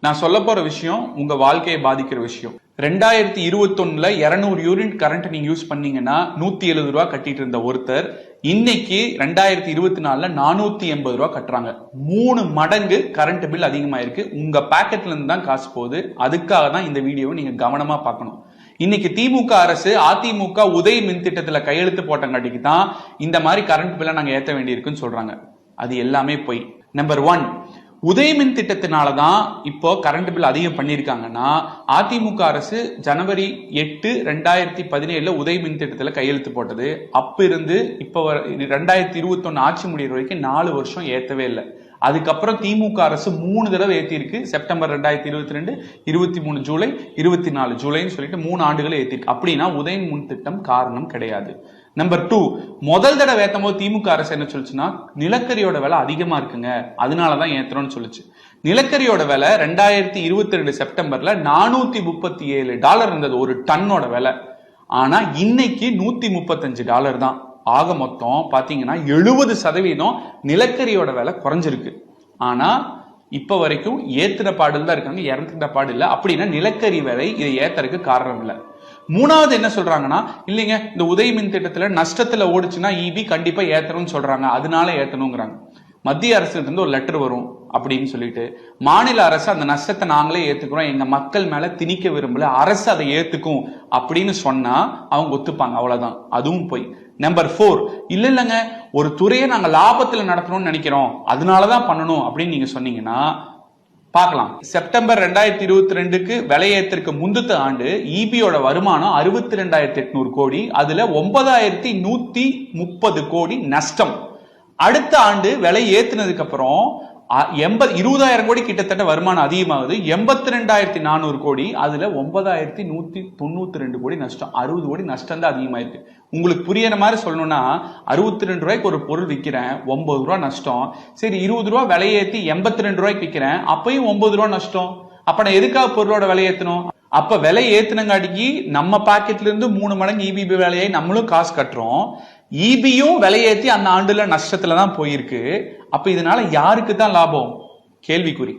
நான் சொல்ல போற விஷயம் உங்க வாழ்க்கையை பாதிக்கிற விஷயம். 2021ல 200 யூனிட் கரண்ட் நீங்க யூஸ் பண்ணீங்கன்னா 170 ரூபாய் கட்டிட்டு இருந்த ஒருத்தர் இன்னைக்கு 2024ல 480 ரூபாய் கட்டுறாங்க. 3 மடங்கு கரண்ட் பில் அதிகமாயிருக்கு. உங்க பாக்கெட்ல இருந்து தான் காசு போகுது. அதுக்காக தான் இந்த வீடியோவை நீங்க கவனமா பார்க்கணும். இன்னைக்கு திமுக அரசு அதிமுக உதய் மின் திட்டத்துல கையெழுத்து போட்டங்காட்டிக்கு தான் இந்த மாதிரி கரண்ட் பில்லை நாங்க ஏத்த வேண்டியிருக்குன்னு சொல்றாங்க. அது எல்லாமே போய். நம்பர் 1, உதய் மின் திட்டத்தினாலதான் இப்போ கரண்ட் பில் அதிகம் பண்ணிருக்காங்கன்னா அதிமுக அரசு ஜனவரி 8, 2017 உதய் மின் திட்டத்துல கையெழுத்து போட்டது. அப்ப இருந்து இப்ப 2021 ஆட்சி முடிகிற வரைக்கும் 4 வருஷம் ஏத்தவே இல்லை. அதுக்கப்புறம் திமுக அரசு 3 தடவை ஏத்திருக்கு. செப்டம்பர் 2022, 23 ஜூலை, 24 ஜூலைன்னு சொல்லிட்டு 3 ஆண்டுகளை ஏத்திருக்கு. அப்படின்னா உதய் மின் திட்டம் காரணம் கிடையாது. நம்பர் 2, முதல் தடவை ஏத்தும் போது திமுக அரசு என்ன சொல்லுச்சுன்னா நிலக்கரியோட விலை அதிகமா இருக்குங்க, அதனாலதான் ஏத்துறோம்னு சொல்லுச்சு. நிலக்கரியோட விலை 2022 செப்டம்பர்ல $437 இருந்தது ஒரு டன்னோட விலை. ஆனா இன்னைக்கு $135 தான். ஆக மொத்தம் பாத்தீங்கன்னா 70% நிலக்கரியோட விலை குறைஞ்சிருக்கு. ஆனா இப்ப வரைக்கும் ஏத்துற பாடல் தான் இருக்காங்க, இறந்துட்ட பாடு இல்ல. அப்படின்னா நிலக்கரி விலை இதை ஏத்தறதுக்கு காரணம் இல்ல. 3வது என்ன சொல்றாங்கன்னா, இல்லைங்க இந்த உதய் மின் திட்டத்துல நஷ்டத்துல ஓடுச்சுன்னா ஈபி கண்டிப்பா ஏத்தணும்னு சொல்றாங்க, அதனால ஏத்தணுங்கிறாங்க. மத்திய அரசு இருந்து ஒரு லெட்டர் வரும் அப்படின்னு சொல்லிட்டு மாநில அரசு அந்த நஷ்டத்தை நாங்களே ஏத்துக்கிறோம், எங்க மக்கள் மேல திணிக்க விரும்பல, அரசு அதை ஏத்துக்கும் அப்படின்னு சொன்னா அவங்க ஒத்துப்பாங்க, அவ்வளவுதான். அதுவும் போய். நம்பர் 4, இல்லைங்க ஒரு துறையை நாங்க லாபத்துல நடத்தணும்னு நினைக்கிறோம், அதனாலதான் பண்ணணும் அப்படின்னு நீங்க சொன்னீங்கன்னா பார்க்கலாம். செப்டம்பர் 2022க்கு விலையேத்திற்கு முந்தத்த ஆண்டு இபியோட வருமானம் 62,800 கோடி, அதுல 9,130 கோடி நஷ்டம். அடுத்த ஆண்டு விலை ஏத்துனதுக்கு அப்புறம் 20,000 கோடி கிட்டத்தட்ட வருமானம் அதிகமாகுது. 82,400 கோடி, அதுல 9,192 கோடி நஷ்டம். 60 கோடி நஷ்டம் தான் அதிகமாயிருக்கு. உங்களுக்கு புரியற மாதிரி சொல்லணும்னா 62 ரூபாய்க்கு ஒரு பொருள் விற்கிறேன், 9 ரூபாய் நஷ்டம். சரி 20 ரூபாய் விலையேற்றி 82 ரூபாய்க்கு விற்கிறேன், அப்பயும் 9 ரூபாய் நஷ்டம். அப்ப நான் எதுக்காக பொருளோட விலை ஏத்தணும்? அப்ப விலை ஏத்துனங்காட்டிக்கு நம்ம பாக்கெட்ல இருந்து 3 மடங்கு இபி விலையை நம்மளும் காசு கட்டுறோம். இபியும் விலையேற்றி அந்த ஆண்டுல நஷ்டத்துல தான் போயிருக்கு. அப்ப இதனால யாருக்கு தான் லாபம்? கேள்விக்குறி.